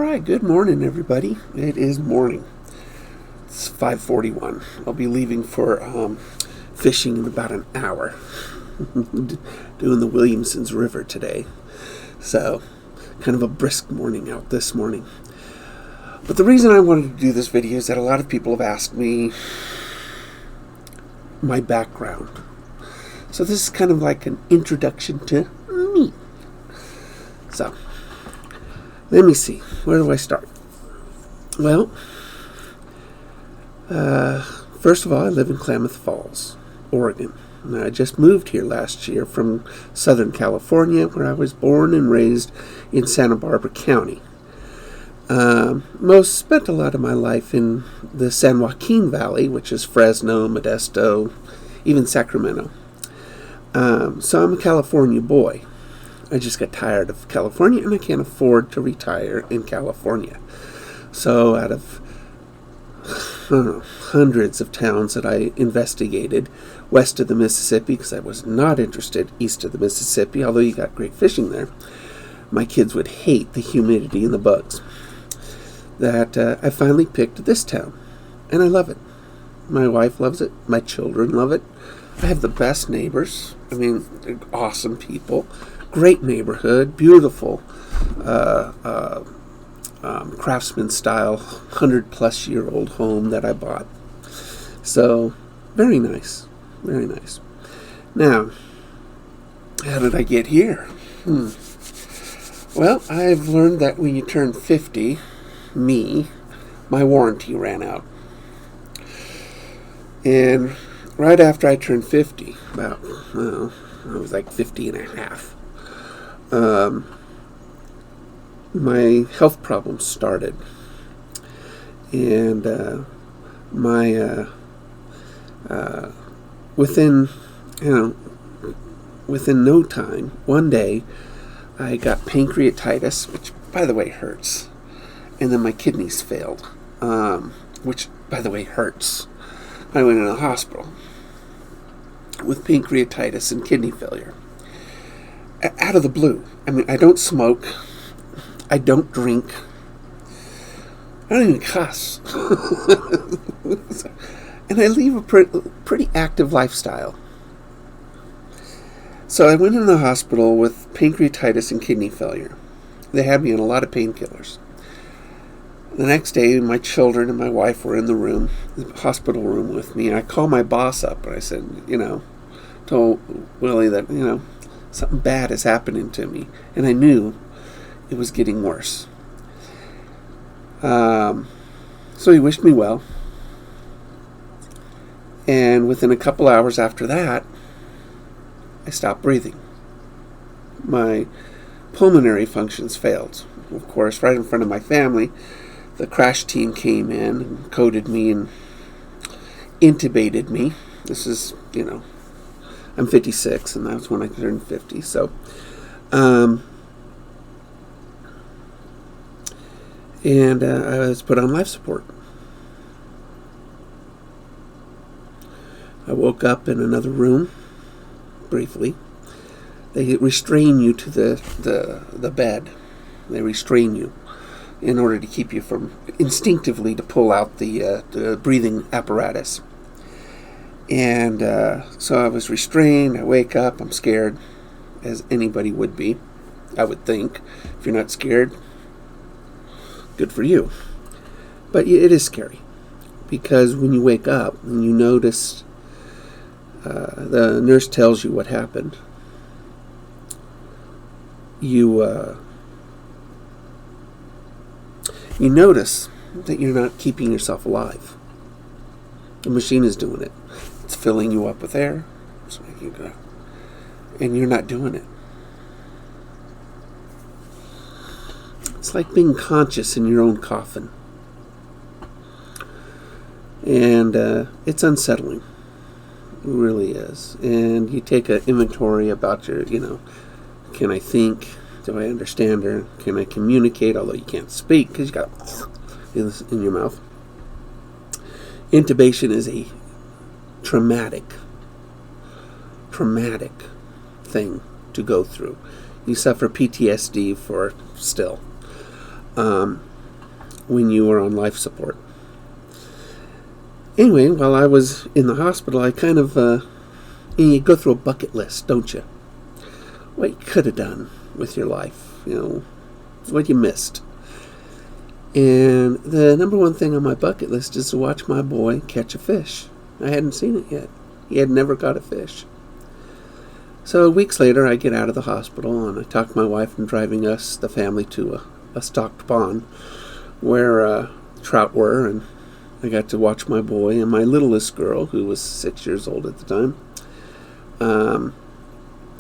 right, good morning, everybody. It is morning. It's 5:41. I'll be leaving for fishing in about an hour. Doing the Williamson's River today. So, kind of a brisk morning out this morning. But the reason I wanted to do this video is that a lot of people have asked me my background. So this is kind of like an introduction to me. So, let me see. Where do I start? Well, first of all, I live in Klamath Falls, Oregon. And I just moved here last year from Southern California, where I was born and raised in Santa Barbara County. Spent a lot of my life in the San Joaquin Valley, which is Fresno, Modesto, even Sacramento. So I'm a California boy. I just got tired of California, and I can't afford to retire in California. So out of, hundreds of towns that I investigated west of the Mississippi, because I was not interested east of the Mississippi, although you got great fishing there, my kids would hate the humidity and the bugs, that I finally picked this town. And I love it. My wife loves it. My children love it. I have the best neighbors. I mean, they're awesome people. Great neighborhood, beautiful, craftsman style, 100-plus-year-old home that I bought. So, very nice, very nice. Now, how did I get here? Well, I've learned that when you turn 50, my warranty ran out. And right after I turned 50, I was like 50 and a half, my health problems started, and within no time, one day, I got pancreatitis, which, by the way, hurts, and then my kidneys failed, which, by the way, hurts. I went in the hospital with pancreatitis and kidney failure. Out of the blue. I mean, I don't smoke. I don't drink. I don't even cuss. And I lead a pretty active lifestyle. So I went in the hospital with pancreatitis and kidney failure. They had me on a lot of painkillers. The next day, my children and my wife were in the hospital room with me. And I called my boss up and I said, told Willie that, something bad is happening to me. And I knew it was getting worse. So he wished me well. And within a couple hours after that, I stopped breathing. My pulmonary functions failed. Of course, right in front of my family, the crash team came in and coded me and intubated me. This is, I'm 56, and that's when I turned 50. So, I was put on life support. I woke up in another room, briefly. They restrain you to the bed. They restrain you in order to keep you from instinctively to pull out the breathing apparatus. And so I was restrained. I wake up. I'm scared, as anybody would be, I would think. If you're not scared, good for you. But it is scary, because when you wake up and you notice, the nurse tells you what happened, you notice that you're not keeping yourself alive. The machine is doing it. It's filling you up with air, so you go, and you're not doing it. It's like being conscious in your own coffin. And it's unsettling. It really is. And you take an inventory about your, can I think? Do I understand her? Can I communicate? Although you can't speak because you got in your mouth. Intubation is a traumatic thing to go through. You suffer PTSD for still. when you are on life support. Anyway, while I was in the hospital, I kind of, you go through a bucket list, don't you? What you could have done with your life, what you missed. And the number one thing on my bucket list is to watch my boy catch a fish. I hadn't seen it yet. He had never caught a fish. So weeks later, I get out of the hospital, and I talk my wife into driving us, the family, to a stocked pond where trout were, and I got to watch my boy and my littlest girl, who was 6 years old at the time,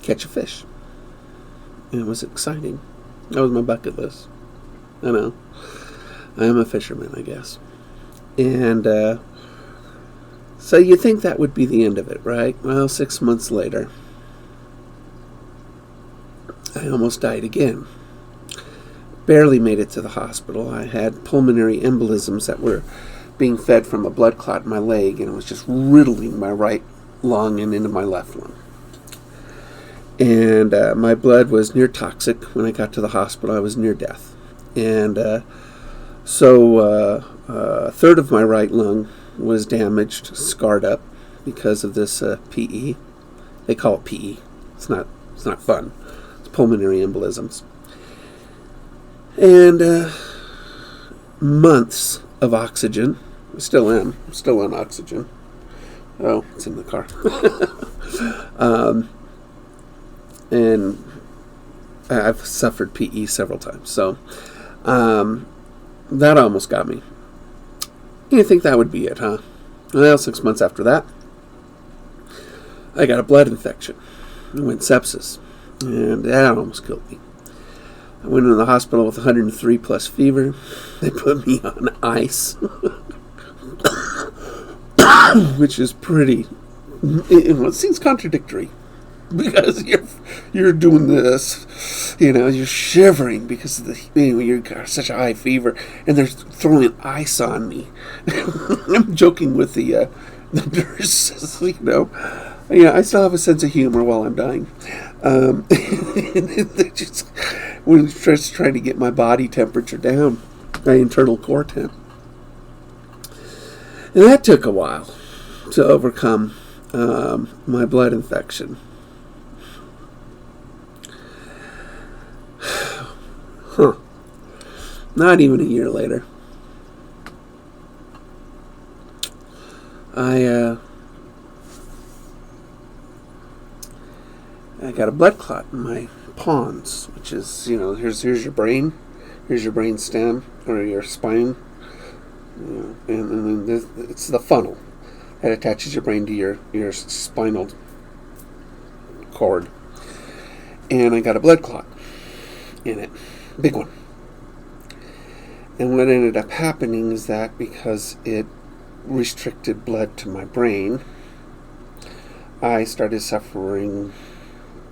catch a fish. And it was exciting. That was my bucket list. I know. I am a fisherman, I guess. And so you think that would be the end of it, right? Well, 6 months later, I almost died again. Barely made it to the hospital. I had pulmonary embolisms that were being fed from a blood clot in my leg, and it was just riddling my right lung and into my left lung. And my blood was near toxic. When I got to the hospital, I was near death. And so a third of my right lung was damaged, scarred up because of this PE. They call it PE. It's not fun. It's pulmonary embolisms. And months of oxygen. I still am. I'm still on oxygen. Oh, it's in the car. And I've suffered PE several times. So that almost got me. You think that would be it, huh? Well, 6 months after that, I got a blood infection. I went sepsis. And that almost killed me. I went into the hospital with 103 plus fever. They put me on ice. Which is pretty... It seems contradictory. Because you're doing this, you're shivering because of the, you've got such a high fever, and they're throwing ice on me. I'm joking with the nurses, I still have a sense of humor while I'm dying. We're just trying to get my body temperature down, my internal core temp. And that took a while to overcome my blood infection. Not even a year later, I got a blood clot in my pons, which is, here's your brain, here's your brain stem or your spine, and then it's the funnel that attaches your brain to your spinal cord, and I got a blood clot in it, big one. And what ended up happening is that because it restricted blood to my brain, I started suffering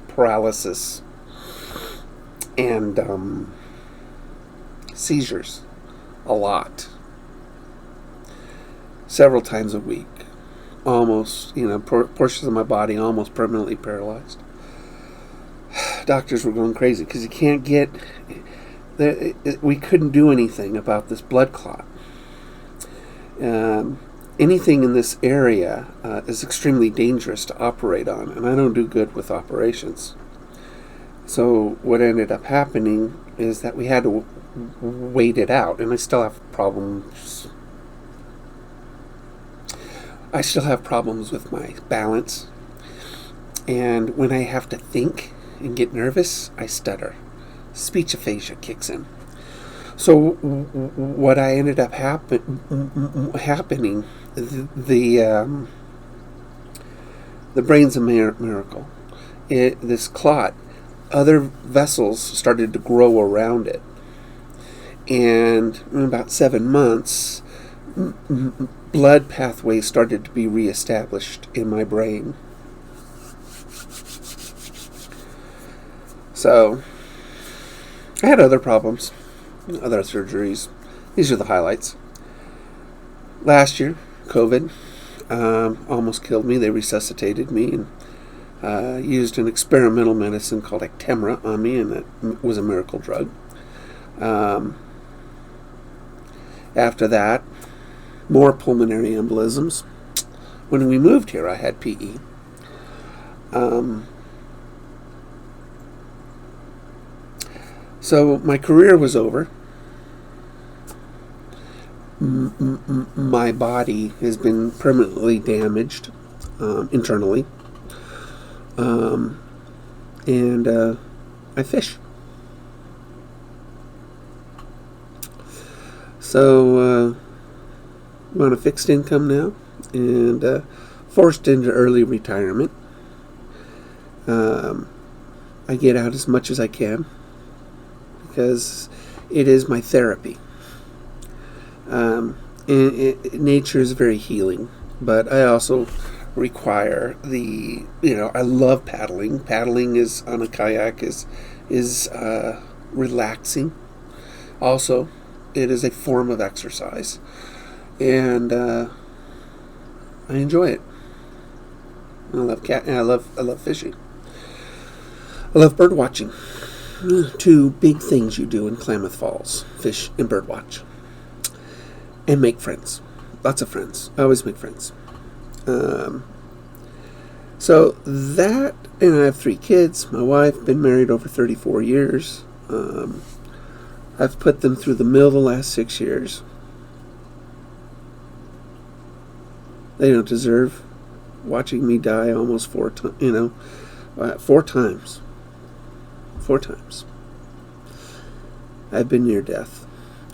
paralysis and seizures a lot. Several times a week. Almost, portions of my body almost permanently paralyzed. Doctors were going crazy because you can't get... we couldn't do anything about this blood clot. Anything in this area is extremely dangerous to operate on, and I don't do good with operations. So what ended up happening is that we had to wait it out, and I still have problems. I still have problems with my balance, and when I have to think and get nervous, I stutter. Speech aphasia kicks in. So what I ended up happening, the brain's a miracle. This clot, other vessels started to grow around it, and in about 7 months, blood pathways started to be reestablished in my brain. So I had other problems, other surgeries. These are the highlights. Last year, COVID almost killed me. They resuscitated me and used an experimental medicine called Actemra on me, and that was a miracle drug. After that, more pulmonary embolisms. When we moved here, I had PE. So my career was over. My body has been permanently damaged internally. And I fish. So I'm on a fixed income now and forced into early retirement. I get out as much as I can because it is my therapy. And nature is very healing, but I also require I love paddling. Paddling is on a kayak is relaxing. Also, it is a form of exercise, and I enjoy it. I love fishing. I love bird watching. Two big things you do in Klamath Falls: fish and bird watch, and make friends. Lots of friends. I always make friends. So that, and I have 3 kids. My wife, been married over 34 years. I've put them through the mill the last 6 years. They don't deserve watching me die almost 4 times. 4 times. 4 times. I've been near death,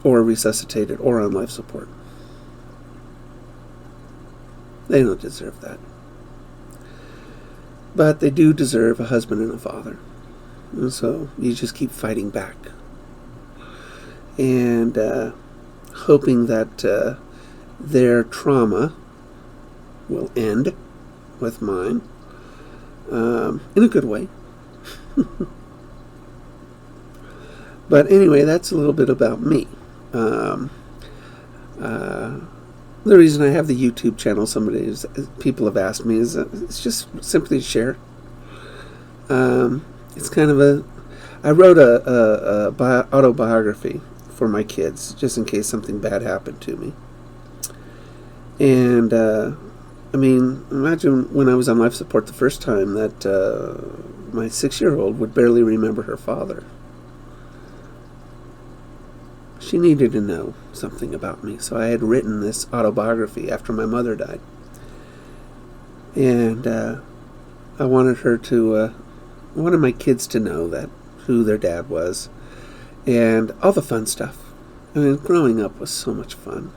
or resuscitated, or on life support. They don't deserve that. But they do deserve a husband and a father. And so you just keep fighting back. And hoping that their trauma will end with mine in a good way. But anyway, that's a little bit about me. The reason I have the YouTube channel, people have asked me, is it's just simply to share. It's kind of I wrote a autobiography for my kids, just in case something bad happened to me. And imagine when I was on life support the first time that my 6-year-old would barely remember her father. She needed to know something about me, so I had written this autobiography after my mother died. And I wanted my kids to know who their dad was, and all the fun stuff. I mean, growing up was so much fun.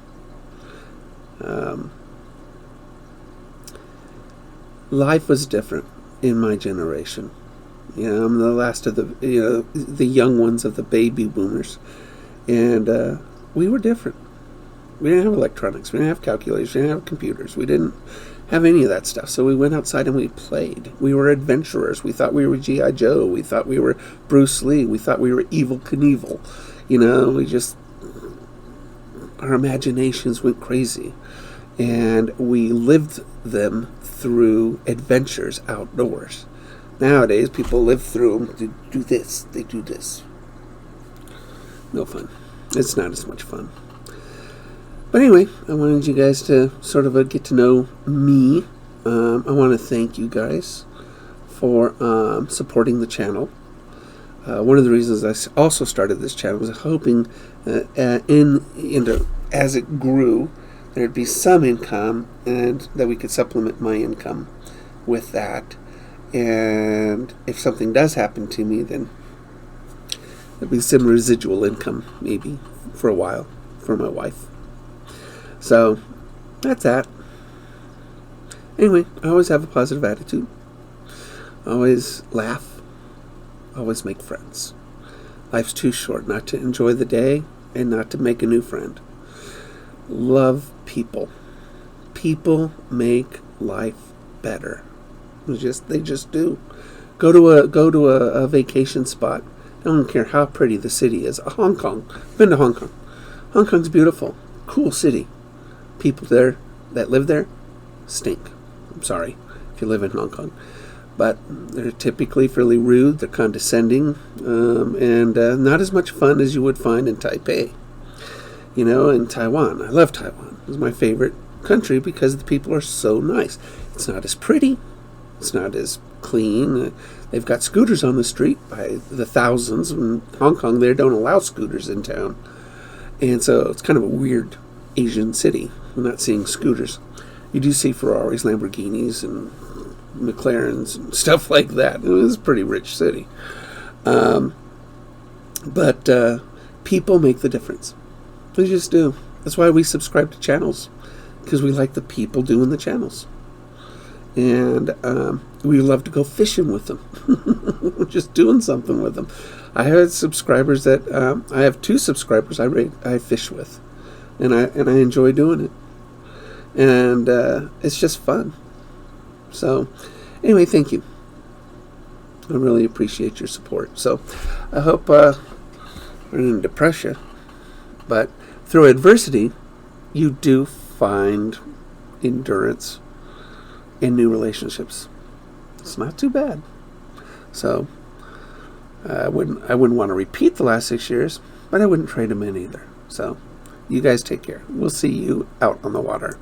Life was different in my generation. I'm the last of the young ones of the baby boomers. And we were different. We didn't have electronics. We didn't have calculators. We didn't have computers. We didn't have any of that stuff. So we went outside and we played. We were adventurers. We thought we were G.I. Joe. We thought we were Bruce Lee. We thought we were Evel Knievel. Our imaginations went crazy. And we lived them through adventures outdoors. Nowadays, people live through them. They do this. They do this. No fun. It's not as much fun. But anyway, I wanted you guys to sort of get to know me. I want to thank you guys for supporting the channel. One of the reasons I also started this channel was hoping as it grew, there'd be some income and that we could supplement my income with that. And if something does happen to me, then there'll be some residual income, maybe, for a while, for my wife. So, that's that. Anyway, I always have a positive attitude. I always laugh. I always make friends. Life's too short not to enjoy the day and not to make a new friend. Love people. People make life better. They just do. Go to a vacation spot. I don't care how pretty the city is. Hong Kong. Been to Hong Kong. Hong Kong's beautiful. Cool city. People there that live there stink. I'm sorry if you live in Hong Kong. But they're typically fairly rude. They're condescending. And not as much fun as you would find in Taipei. in Taiwan. I love Taiwan. It's my favorite country because the people are so nice. It's not as pretty. It's not as clean. They've got scooters on the street by the thousands. In Hong Kong, they don't allow scooters in town. And so it's kind of a weird Asian city. We're not seeing scooters. You do see Ferraris, Lamborghinis, and McLarens and stuff like that. It was a pretty rich city. But people make the difference. They just do. That's why we subscribe to channels, because we like the people doing the channels. And we love to go fishing with them. We're just doing something with them. I have subscribers that I have 2 subscribers I fish with, and I enjoy doing it. And it's just fun. So anyway, thank you. I really appreciate your support. So I hope I didn't depress you, but through adversity, you do find endurance in new relationships. It's not too bad. So I wouldn't want to repeat the last 6 years, but I wouldn't trade them in either. So you guys take care. We'll see you out on the water.